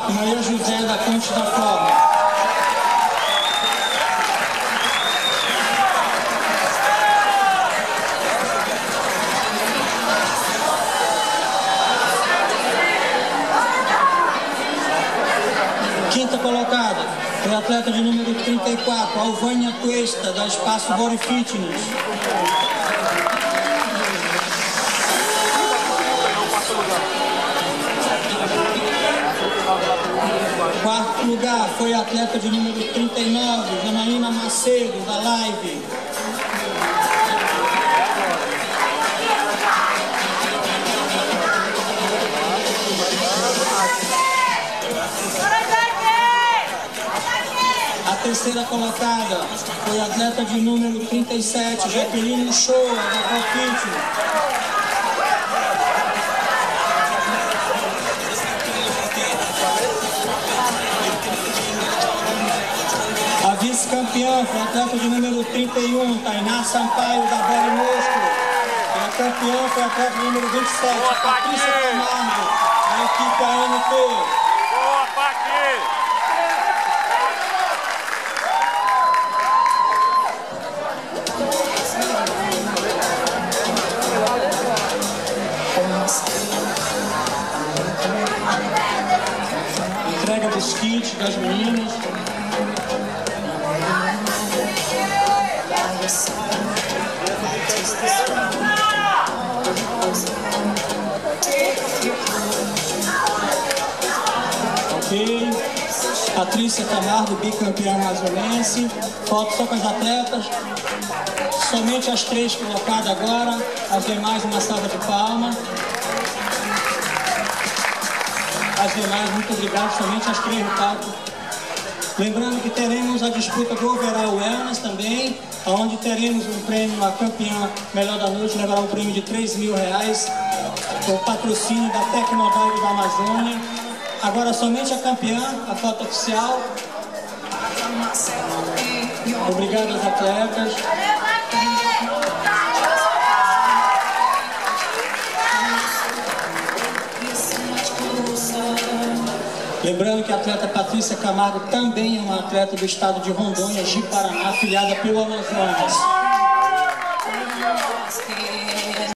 Maria José da Ponte da Forma. Quinta colocada foi a atleta de número 34, Alvânia Cuesta, da Espaço Body Fitness. Quarto lugar foi a atleta de número 39, Janaína Macedo, da Live. A terceira colocada foi a atleta de número 37, Jaqueline Shoa, da Profit. A vice-campeã foi a atleta de número 31, Tainá Sampaio, da Body Músculo. E a campeã foi a atleta de número 27, Patrícia Camargo, da equipe ANP. Boa, Paqui! Entrega dos kits das meninas. Ok. Patrícia Camargo, bicampeã amazonense. Foto só com as atletas. Somente as 3 colocadas agora. As demais, uma salva de palmas. As demais, muito obrigado, somente as 3 no palco. Lembrando que teremos a disputa do Overall Wellness também, onde teremos um prêmio, a campeã melhor da noite levará um prêmio de R$3.000, com patrocínio da Tecnodive da Amazônia. Agora somente a campeã, a foto oficial. Obrigado aos atletas. Lembrando que a atleta Patrícia Camargo também é uma atleta do estado de Rondônia, Ji-Paraná, afiliada pelo Amazonas.